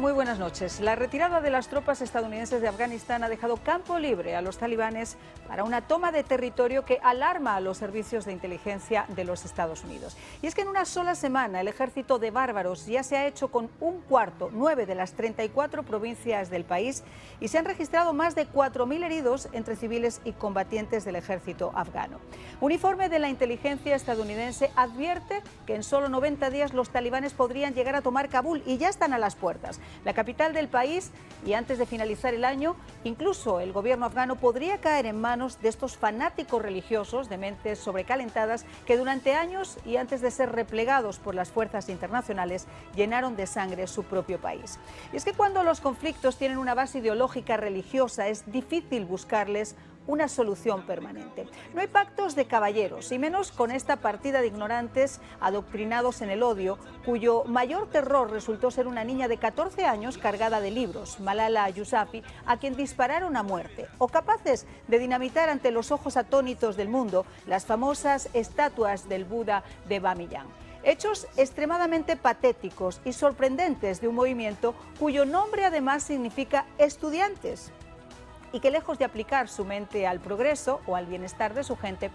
Muy buenas noches. La retirada de las tropas estadounidenses de Afganistán ha dejado campo libre a los talibanes para una toma de territorio que alarma a los servicios de inteligencia de los Estados Unidos. Y es que en una sola semana el ejército de bárbaros ya se ha hecho con un cuarto, 9 de las 34 provincias del país, y se han registrado más de 4.000 heridos entre civiles y combatientes del ejército afgano. Un informe de la inteligencia estadounidense advierte que en solo 90 días los talibanes podrían llegar a tomar Kabul y ya están a las puertas, la capital del país, y antes de finalizar el año, incluso el gobierno afgano podría caer en manos de estos fanáticos religiosos de mentes sobrecalentadas que durante años y antes de ser replegados por las fuerzas internacionales llenaron de sangre su propio país. Y es que cuando los conflictos tienen una base ideológica religiosa es difícil buscarles una solución permanente. No hay pactos de caballeros, y menos con esta partida de ignorantes adoctrinados en el odio, cuyo mayor terror resultó ser una niña de 14 años cargada de libros, Malala Yousafzai, a quien dispararon a muerte, o capaces de dinamitar ante los ojos atónitos del mundo las famosas estatuas del Buda de Bamiyan. Hechos extremadamente patéticos y sorprendentes de un movimiento cuyo nombre además significa estudiantes, y que lejos de aplicar su mente al progreso o al bienestar de su gente,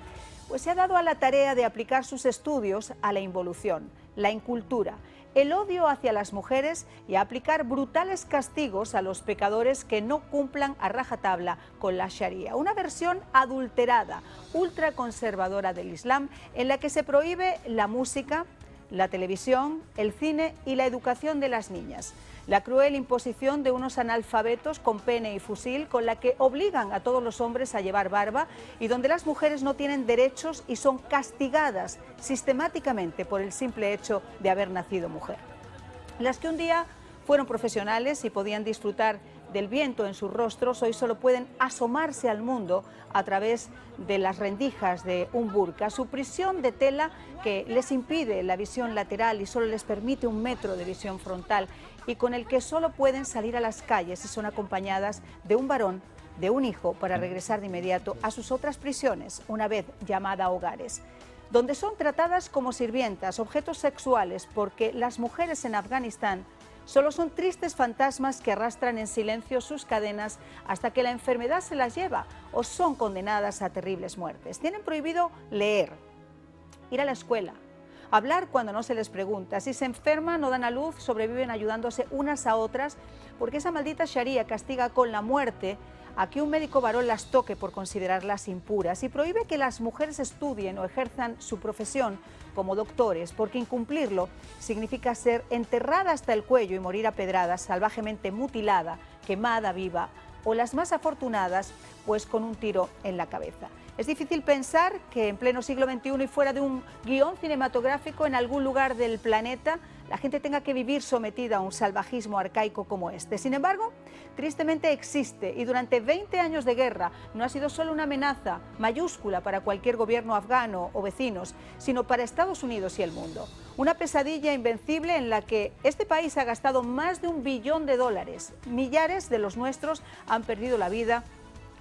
pues se ha dado a la tarea de aplicar sus estudios a la involución, la incultura, el odio hacia las mujeres y a aplicar brutales castigos a los pecadores que no cumplan a rajatabla con la Sharia, una versión adulterada, ultraconservadora del Islam, en la que se prohíbe la música, la televisión, el cine y la educación de las niñas. La cruel imposición de unos analfabetos con pene y fusil, con la que obligan a todos los hombres a llevar barba, y donde las mujeres no tienen derechos y son castigadas sistemáticamente por el simple hecho de haber nacido mujer. Las que un día fueron profesionales y podían disfrutar del viento en sus rostros, hoy solo pueden asomarse al mundo a través de las rendijas de un burka, su prisión de tela que les impide la visión lateral y solo les permite 1 metro de visión frontal, y con el que solo pueden salir a las calles si son acompañadas de un varón, de un hijo, para regresar de inmediato a sus otras prisiones, una vez llamadas hogares, donde son tratadas como sirvientas, objetos sexuales, porque las mujeres en Afganistán solo son tristes fantasmas que arrastran en silencio sus cadenas hasta que la enfermedad se las lleva o son condenadas a terribles muertes. Tienen prohibido leer, ir a la escuela, hablar cuando no se les pregunta. Si se enferman o dan a luz, sobreviven ayudándose unas a otras, porque esa maldita Sharia castiga con la muerte a que un médico varón las toque por considerarlas impuras, y prohíbe que las mujeres estudien o ejerzan su profesión como doctores, porque incumplirlo significa ser enterrada hasta el cuello y morir a pedradas, salvajemente mutilada, quemada viva, o las más afortunadas, pues con un tiro en la cabeza. Es difícil pensar que en pleno siglo XXI y fuera de un guión cinematográfico en algún lugar del planeta la gente tenga que vivir sometida a un salvajismo arcaico como este. Sin embargo, tristemente existe, y durante 20 años de guerra no ha sido solo una amenaza mayúscula para cualquier gobierno afgano o vecinos, sino para Estados Unidos y el mundo. Una pesadilla invencible en la que este país ha gastado más de $1 billón. Millares de los nuestros han perdido la vida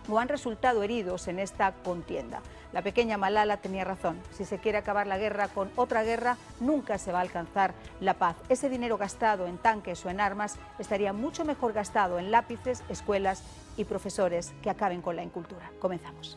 o han resultado heridos en esta contienda. La pequeña Malala tenía razón. Si se quiere acabar la guerra con otra guerra, nunca se va a alcanzar la paz. Ese dinero gastado en tanques o en armas estaría mucho mejor gastado en lápices, escuelas y profesores que acaben con la incultura. Comenzamos.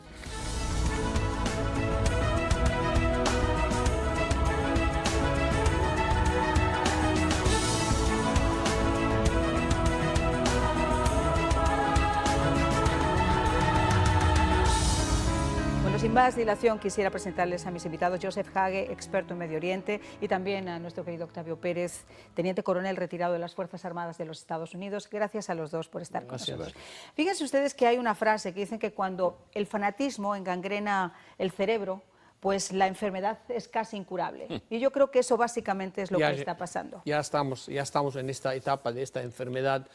Sin más dilación, quisiera presentarles a mis invitados: Joseph Hage, experto en Medio Oriente, y también a nuestro querido Octavio Pérez, teniente coronel retirado de las Fuerzas Armadas de los Estados Unidos. Gracias a los dos por estar con nosotros. Fíjense ustedes que hay una frase que dicen que cuando el fanatismo engangrena el cerebro, pues la enfermedad es casi incurable. Y yo creo que eso básicamente es lo que está pasando. Ya estamos en esta etapa de esta enfermedad.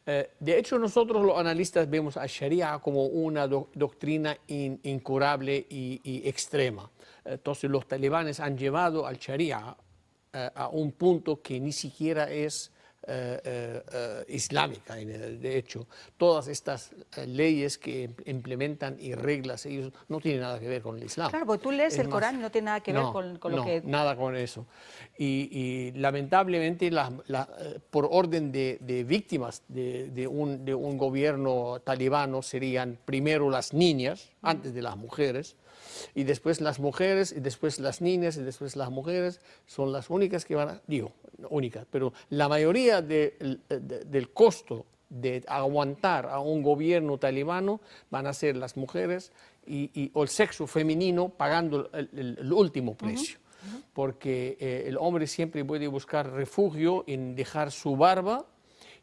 De hecho, nosotros los analistas vemos a Sharia como una doctrina incurable y extrema. Entonces los talibanes han llevado al Sharia a un punto que ni siquiera es islámica, de hecho. Todas estas leyes que implementan y reglas, ellos no tienen nada que ver con el Islam. Claro, porque tú lees el Corán y no tiene nada que ver con lo que... nada con eso. Y lamentablemente, por orden de víctimas de un gobierno talibano serían primero las niñas, antes de las mujeres, y después las mujeres, y después las niñas, y después las mujeres son las únicas que van a, digo, únicas, pero la mayoría del costo de aguantar a un gobierno talibano van a ser las mujeres o el sexo femenino pagando el último precio. Porque el hombre siempre puede buscar refugio en dejar su barba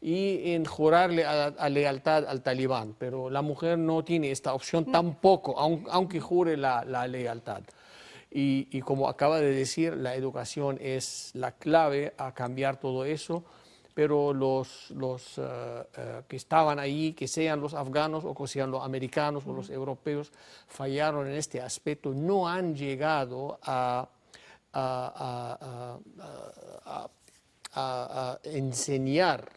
y en jurarle a lealtad al talibán, pero la mujer no tiene esta opción tampoco, aunque jure la lealtad. Y como acaba de decir, la educación es la clave a cambiar todo eso, pero los que estaban ahí, que sean los afganos o que sean los americanos o los europeos, fallaron en este aspecto, no han llegado a enseñar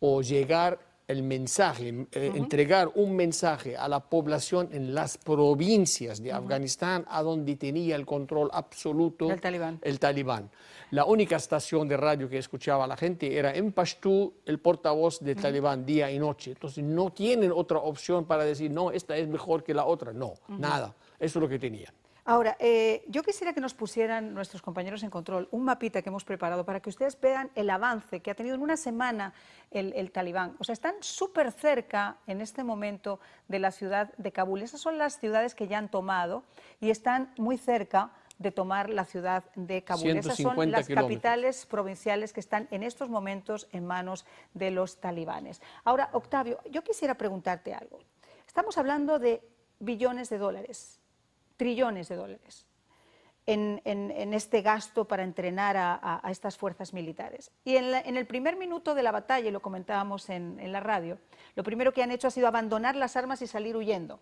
o llegar el mensaje, entregar un mensaje a la población en las provincias de Afganistán, a donde tenía el control absoluto el talibán. La única estación de radio que escuchaba a la gente era en Pashtú, el portavoz del talibán, día y noche. Entonces no tienen otra opción para decir, no, esta es mejor que la otra. No, nada. Eso es lo que tenían. Ahora, yo quisiera que nos pusieran nuestros compañeros en control un mapita que hemos preparado para que ustedes vean el avance que ha tenido en una semana el talibán. O sea, están súper cerca en este momento de la ciudad de Kabul. Esas son las ciudades que ya han tomado y están muy cerca de tomar la ciudad de Kabul. Esas son las capitales provinciales que están en estos momentos en manos de los talibanes. Ahora, Octavio, yo quisiera preguntarte algo. Estamos hablando de billones de dólares, trillones de dólares en este gasto para entrenar a estas fuerzas militares. Y en el primer minuto de la batalla, y lo comentábamos en la radio, lo primero que han hecho ha sido abandonar las armas y salir huyendo,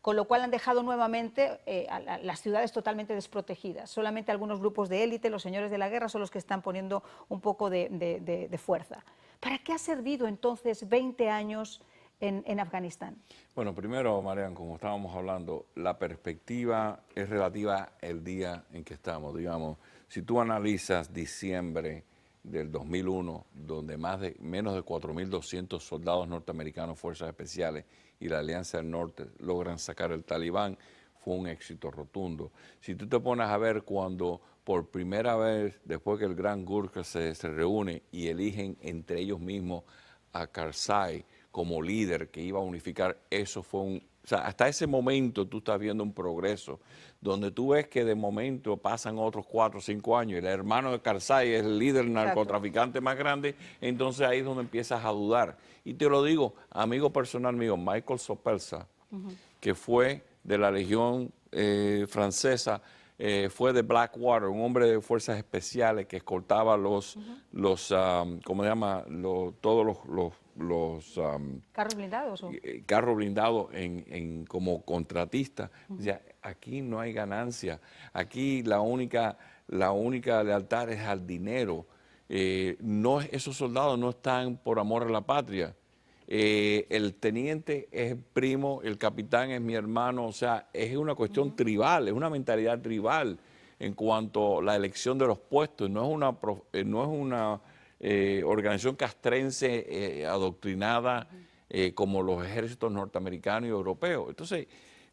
con lo cual han dejado nuevamente las ciudades totalmente desprotegidas. Solamente algunos grupos de élite, los señores de la guerra, son los que están poniendo un poco de fuerza. ¿Para qué ha servido entonces 20 años en Afganistán? Bueno, primero, Marian, como estábamos hablando, la perspectiva es relativa al día en que estamos. Digamos, si tú analizas diciembre del 2001, donde menos de 4.200 soldados norteamericanos, fuerzas especiales y la Alianza del Norte logran sacar el talibán, fue un éxito rotundo. Si tú te pones a ver cuando por primera vez, después que el Gran Gurkha se reúne y eligen entre ellos mismos a Karzai como líder que iba a unificar, eso fue o sea, hasta ese momento tú estás viendo un progreso, donde tú ves que de momento pasan otros 4 o 5 años, y el hermano de Karzai es el líder narcotraficante más grande, entonces ahí es donde empiezas a dudar. Y te lo digo, amigo personal mío, Michael Sopelsa, que fue de la Legión francesa, fue de Blackwater, un hombre de fuerzas especiales que escoltaba ¿cómo se llama? Todos los ¿carros blindados? Carros blindados como contratista. O sea, aquí no hay ganancia. Aquí la única lealtad es al dinero. Esos soldados no están por amor a la patria. El teniente es el primo, el capitán es mi hermano, o sea, es una cuestión tribal, es una mentalidad tribal en cuanto a la elección de los puestos, no es una organización castrense adoctrinada como los ejércitos norteamericanos y europeos. Entonces,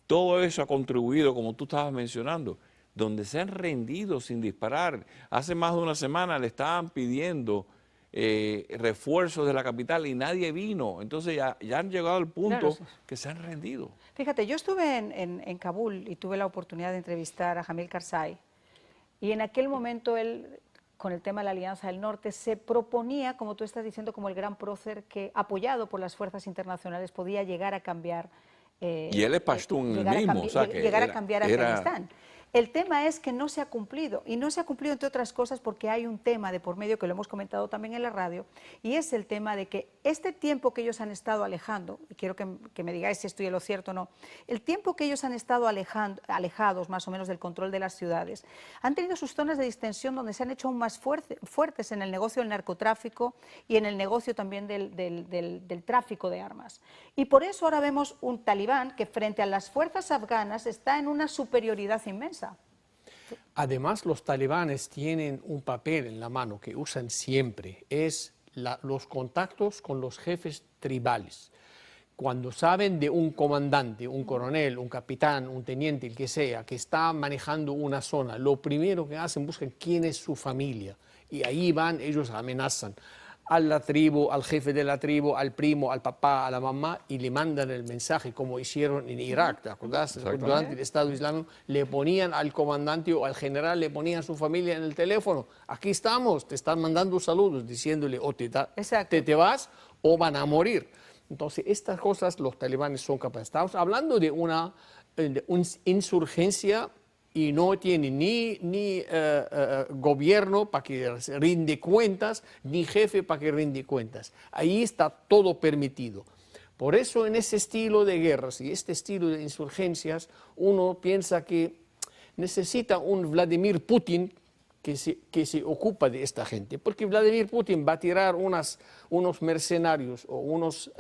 todo eso ha contribuido, como tú estabas mencionando, donde se han rendido sin disparar. Hace más de una semana le estaban pidiendo refuerzos de la capital y nadie vino. Entonces ya han llegado al punto que se han rendido. Fíjate, yo estuve en Kabul y tuve la oportunidad de entrevistar a Hamid Karzai, y en aquel momento él, con el tema de la Alianza del Norte, se proponía, como tú estás diciendo, como el gran prócer que, apoyado por las fuerzas internacionales, podía llegar a cambiar y él es pastún mismo, llegar a cambiar Afganistán. El tema es que no se ha cumplido, y no se ha cumplido entre otras cosas porque hay un tema de por medio que lo hemos comentado también en la radio, y es el tema de que este tiempo que ellos han estado alejando, y quiero que me digáis si estoy en lo cierto o no, el tiempo que ellos han estado alejados más o menos del control de las ciudades, han tenido sus zonas de distensión donde se han hecho aún más fuertes en el negocio del narcotráfico y en el negocio también del tráfico de armas. Y por eso ahora vemos un talibán que frente a las fuerzas afganas está en una superioridad inmensa. Además, los talibanes tienen un papel en la mano que usan siempre, es los contactos con los jefes tribales. Cuando saben de un comandante, un coronel, un capitán, un teniente, el que sea, que está manejando una zona, lo primero que hacen, buscan quién es su familia. Y ahí van, ellos amenazan a la tribu, al jefe de la tribu, al primo, al papá, a la mamá, y le mandan el mensaje, como hicieron en Irak, ¿te acordás? Durante el Estado Islámico le ponían al comandante o al general, le ponían a su familia en el teléfono. Aquí estamos, te están mandando saludos, diciéndole o te vas o van a morir. Entonces, estas cosas los talibanes son capaces. Estamos hablando de una insurgencia y no tiene ni gobierno para que rinde cuentas, ni jefe para que rinde cuentas. Ahí está todo permitido. Por eso en ese estilo de guerras y este estilo de insurgencias, uno piensa que necesita un Vladimir Putin que se ocupa de esta gente, porque Vladimir Putin va a tirar unos mercenarios o unos...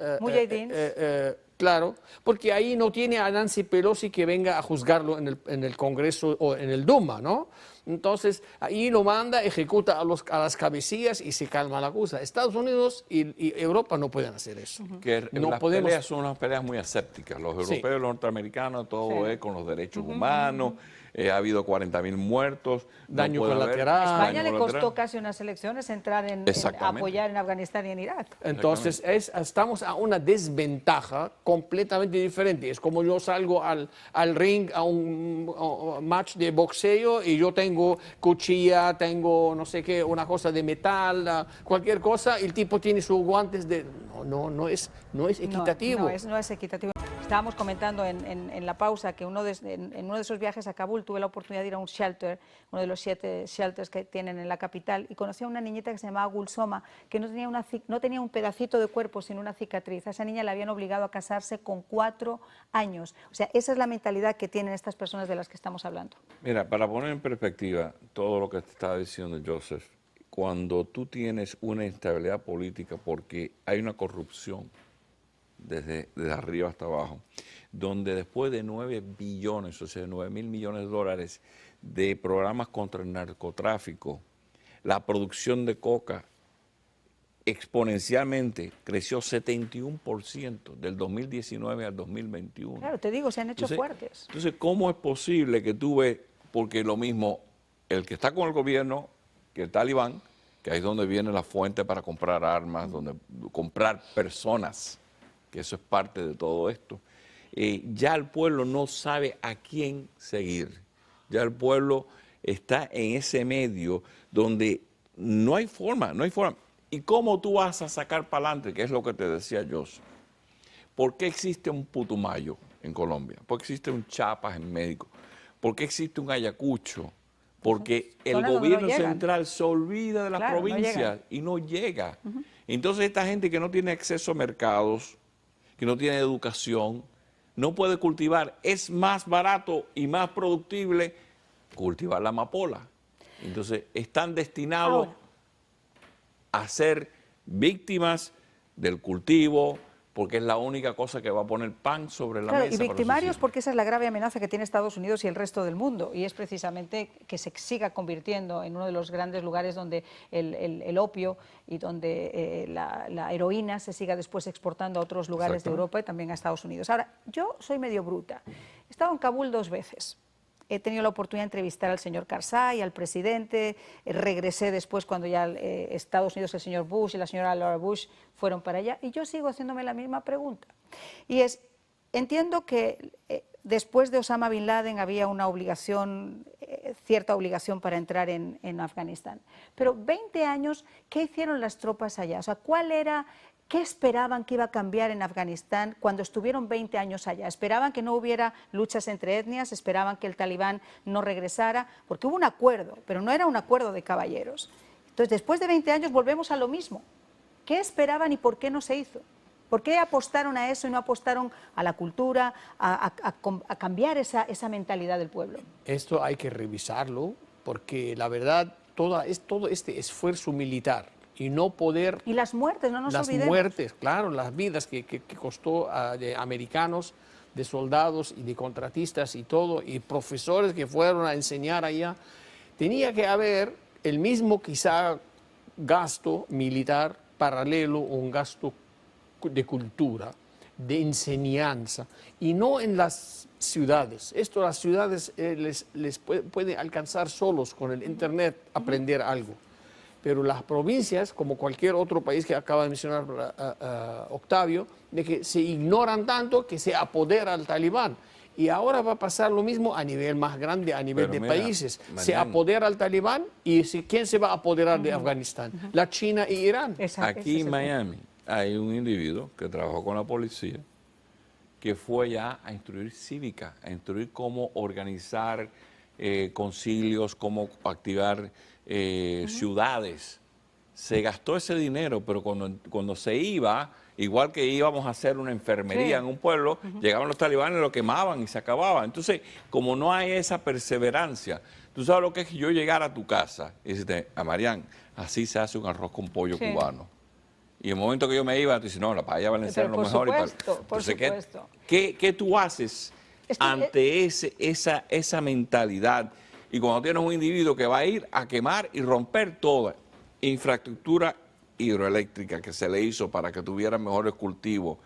claro, porque ahí no tiene a Nancy Pelosi que venga a juzgarlo en el Congreso o en el Duma, ¿no? Entonces, ahí lo manda, ejecuta a las cabecillas y se calma la cosa. Estados Unidos y Europa no pueden hacer eso. Que las peleas son unas peleas muy asépticas. Los europeos, los norteamericanos, todo es con los derechos humanos. Ha habido 40.000 muertos. Daño colateral. A España le costó casi unas elecciones entrar en apoyar en Afganistán y en Irak. Entonces, estamos a una desventaja completamente diferente. Es como yo salgo al ring a un match de boxeo y yo tengo cuchilla, tengo no sé qué, una cosa de metal, cualquier cosa, y el tipo tiene sus guantes de... No es equitativo. No es equitativo. Estábamos comentando en la pausa que en uno de esos viajes a Kabul tuve la oportunidad de ir a un shelter, uno de los 7 shelters que tienen en la capital, y conocí a una niñita que se llamaba Gulsoma, que no tenía un pedacito de cuerpo sino una cicatriz. A esa niña la habían obligado a casarse con 4 años. O sea, esa es la mentalidad que tienen estas personas de las que estamos hablando. Mira, para poner en perspectiva todo lo que te estaba diciendo Joseph, cuando tú tienes una instabilidad política porque hay una corrupción desde arriba hasta abajo, donde después de 9 billones, o sea, 9.000 millones de dólares de programas contra el narcotráfico, la producción de coca exponencialmente creció 71% del 2019 al 2021. Claro, te digo, se han hecho fuertes. Entonces, ¿cómo es posible que tú ves, porque lo mismo, el que está con el gobierno, que el talibán, que ahí es donde viene la fuente para comprar armas, donde comprar personas, que eso es parte de todo esto, ya el pueblo no sabe a quién seguir. Ya el pueblo está en ese medio donde no hay forma. ¿Y cómo tú vas a sacar para adelante? Que es lo que te decía Joseph. ¿Por qué existe un Putumayo en Colombia? ¿Por qué existe un Chiapas en México? ¿Por qué existe un Ayacucho? Porque el gobierno central se olvida de las provincias y no llega. Entonces esta gente que no tiene acceso a mercados, que no tiene educación, no puede cultivar, es más barato y más productible cultivar la amapola. Entonces están destinados a ser víctimas del cultivo, porque es la única cosa que va a poner pan sobre la mesa. Y victimarios porque esa es la grave amenaza que tiene Estados Unidos y el resto del mundo, y es precisamente que se siga convirtiendo en uno de los grandes lugares donde el opio y donde la heroína se siga después exportando a otros lugares de Europa y también a Estados Unidos. Ahora, yo soy medio bruta. He estado en Kabul 2 veces. He tenido la oportunidad de entrevistar al señor Karzai, al presidente, regresé después cuando ya Estados Unidos, el señor Bush y la señora Laura Bush fueron para allá, y yo sigo haciéndome la misma pregunta. Y es, entiendo que después de Osama Bin Laden había una obligación, cierta obligación para entrar en Afganistán, pero 20 años, ¿qué hicieron las tropas allá? O sea, ¿qué esperaban que iba a cambiar en Afganistán cuando estuvieron 20 años allá? ¿Esperaban que no hubiera luchas entre etnias? ¿Esperaban que el talibán no regresara? Porque hubo un acuerdo, pero no era un acuerdo de caballeros. Entonces, después de 20 años volvemos a lo mismo. ¿Qué esperaban y por qué no se hizo? ¿Por qué apostaron a eso y no apostaron a la cultura, a cambiar esa mentalidad del pueblo? Esto hay que revisarlo porque la verdad todo este esfuerzo militar y no poder... Y las muertes, no nos olvidemos. Las muertes, claro, las vidas que costó de americanos, de soldados y de contratistas y todo, y profesores que fueron a enseñar allá. Tenía que haber el mismo quizá gasto militar paralelo o un gasto de cultura, de enseñanza, y no en las ciudades. Esto las ciudades les puede alcanzar solos con el internet aprender algo. Pero las provincias, como cualquier otro país que acaba de mencionar Octavio, de que se ignoran tanto que se apodera al talibán. Y ahora va a pasar lo mismo a nivel más grande, a nivel de países. Se apodera al talibán y ¿quién se va a apoderar de Afganistán? La China y Irán. Aquí en Miami hay un individuo que trabajó con la policía que fue ya a instruir cívica, a instruir cómo organizar concilios, cómo activar ciudades. Se gastó ese dinero, pero cuando se iba, igual que íbamos a hacer una enfermería en un pueblo, llegaban los talibanes, lo quemaban y se acababa. Entonces, como no hay esa perseverancia, tú sabes lo que es yo llegar a tu casa y decirte, a Marián, así se hace un arroz con pollo cubano. Y en el momento que yo me iba, tú dices, no, la paella valenciana es lo mejor. Por supuesto. ¿Qué tú haces ante esa mentalidad? Y cuando tienes un individuo que va a ir a quemar y romper toda infraestructura hidroeléctrica que se le hizo para que tuviera mejores cultivos,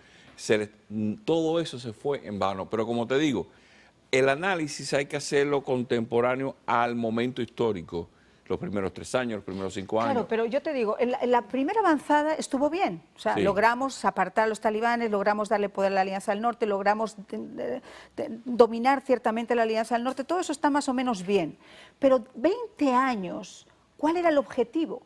todo eso se fue en vano. Pero como te digo, el análisis hay que hacerlo contemporáneo al momento histórico. Los primeros 3 años, los primeros 5 años. Claro, pero yo te digo, la primera avanzada estuvo bien. O sea, logramos apartar a los talibanes, logramos darle poder a la Alianza del Norte, logramos dominar ciertamente la Alianza del Norte. Todo eso está más o menos bien. Pero 20 años, ¿cuál era el objetivo?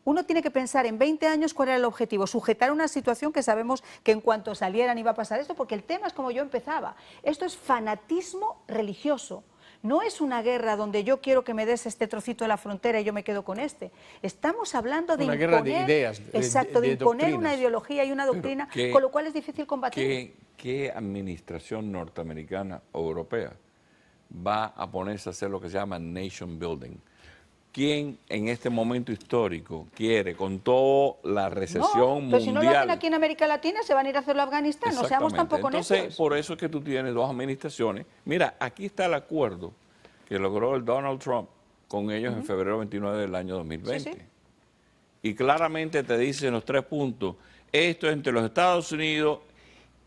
Uno tiene que pensar en 20 años cuál era el objetivo, sujetar una situación que sabemos que en cuanto salieran iba a pasar esto, porque el tema es como yo empezaba. Esto es fanatismo religioso. No es una guerra donde yo quiero que me des este trocito de la frontera y yo me quedo con este. Estamos hablando de imponer, guerra de ideas, de imponer una ideología y una doctrina, con lo cual es difícil combatir. ¿Qué administración norteamericana o europea va a ponerse a hacer lo que se llama nation building? ¿Quién en este momento histórico quiere, con toda la recesión mundial? Si no lo hacen aquí en América Latina, se van a ir a hacerlo a Afganistán, no seamos tampoco necios. Entonces, por eso es que tú tienes 2 administraciones. Mira, aquí está el acuerdo que logró el Donald Trump con ellos en febrero 29 del año 2020. Y claramente te dice en los 3 puntos, esto es entre los Estados Unidos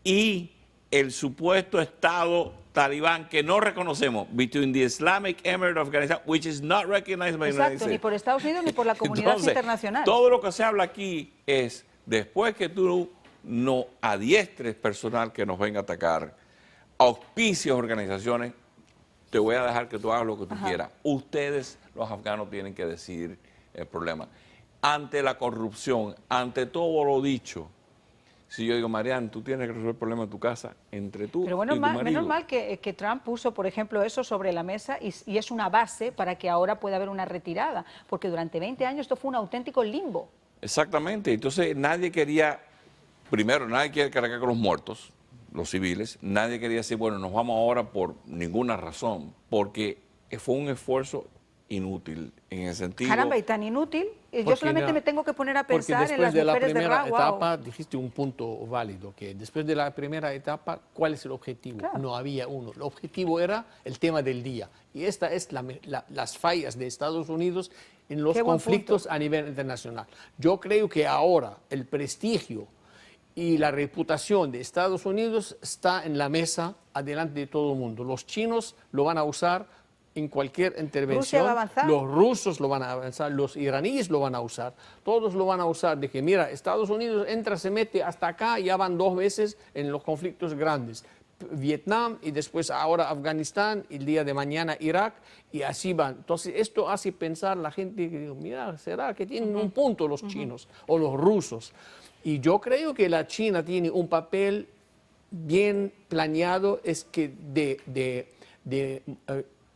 y el supuesto Estado talibán que no reconocemos, between the Islamic Emirate of Afghanistan, which is not recognized by the United States. Ni por Estados Unidos ni por la comunidad internacional. Todo lo que se habla aquí es, después que tú no adiestres personal que nos venga a atacar, auspicios, organizaciones, te voy a dejar que tú hagas lo que tú quieras. Ustedes, los afganos, tienen que decidir el problema. Ante la corrupción, ante todo lo dicho, si yo digo, Marián, tú tienes que resolver el problema de tu casa entre tú y tu marido. Menos mal que Trump puso, por ejemplo, eso sobre la mesa y es una base para que ahora pueda haber una retirada, porque durante 20 años esto fue un auténtico limbo. Exactamente. Entonces nadie quería, primero, nadie quiere cargar con los muertos, los civiles. Nadie quería decir, bueno, nos vamos ahora por ninguna razón, porque fue un esfuerzo inútil en el sentido... Caramba, y tan inútil. Yo solamente me tengo que poner a pensar en las mujeres de Ragua. Después de la primera etapa dijiste un punto válido, que después de la primera etapa, ¿cuál es el objetivo? Claro. No había uno. El objetivo era el tema del día. Y esta es las fallas de Estados Unidos en los conflictos a nivel internacional. Yo creo que ahora el prestigio y la reputación de Estados Unidos está en la mesa adelante de todo el mundo. Los chinos lo van a usar en cualquier intervención. Los rusos lo van a avanzar, los iraníes lo van a usar, todos lo van a usar, de que mira, Estados Unidos entra, se mete hasta acá, ya van 2 veces en los conflictos grandes. Vietnam y después ahora Afganistán, y el día de mañana Irak, y así van. Entonces esto hace pensar a la gente que, mira, ¿será que tienen un punto los chinos o los rusos? Y yo creo que la China tiene un papel bien planeado, es que de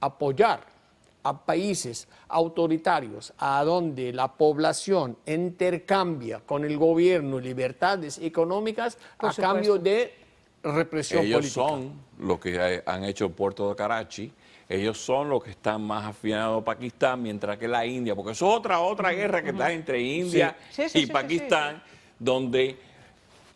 apoyar a países autoritarios, a donde la población intercambia con el gobierno libertades económicas Por a supuesto. cambio de represión Ellos política. son los que han hecho el puerto de Karachi, ellos son los que están más afinados a Pakistán, mientras que la India, porque eso es otra guerra que está entre India y Pakistán, donde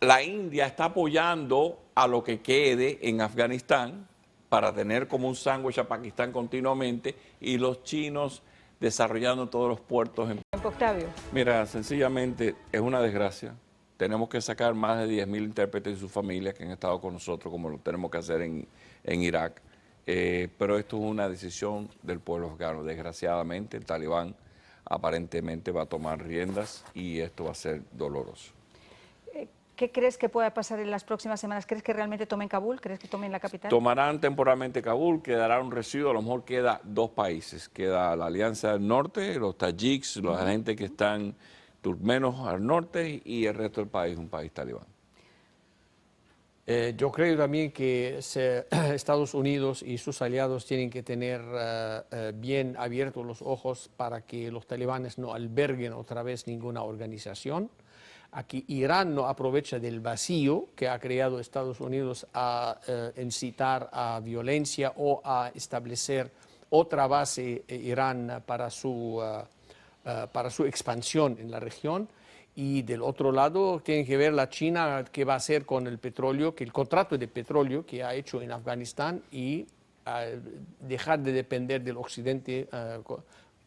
la India está apoyando a lo que quede en Afganistán para tener como un sándwich a Pakistán continuamente, y los chinos desarrollando todos los puertos. Octavio. Mira, sencillamente es una desgracia. Tenemos que sacar más de 10.000 intérpretes y sus familias que han estado con nosotros, como lo tenemos que hacer en Irak. Pero esto es una decisión del pueblo afgano. Desgraciadamente, el talibán aparentemente va a tomar riendas y esto va a ser doloroso. ¿Qué crees que pueda pasar en las próximas semanas? ¿Crees que realmente tomen Kabul? ¿Crees que tomen la capital? Tomarán temporalmente Kabul, quedará un residuo, a lo mejor queda 2 países. Queda la Alianza del Norte, los tajiks, la gente que están turkmenos al norte, y el resto del país, un país talibán. Yo creo también que Estados Unidos y sus aliados tienen que tener bien abiertos los ojos para que los talibanes no alberguen otra vez ninguna organización. Aquí Irán no aprovecha del vacío que ha creado Estados Unidos a incitar a violencia o a establecer otra base Irán para su expansión en la región. Y del otro lado tiene que ver la China qué va a hacer con el petróleo, que el contrato de petróleo que ha hecho en Afganistán, y dejar de depender del occidente,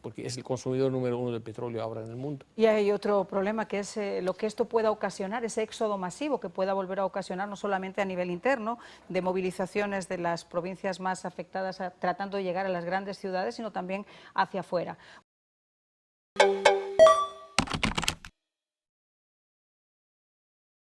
porque es el consumidor número 1 de petróleo ahora en el mundo. Y hay otro problema, que es lo que esto pueda ocasionar, ese éxodo masivo que pueda volver a ocasionar, no solamente a nivel interno, de movilizaciones de las provincias más afectadas tratando de llegar a las grandes ciudades, sino también hacia afuera.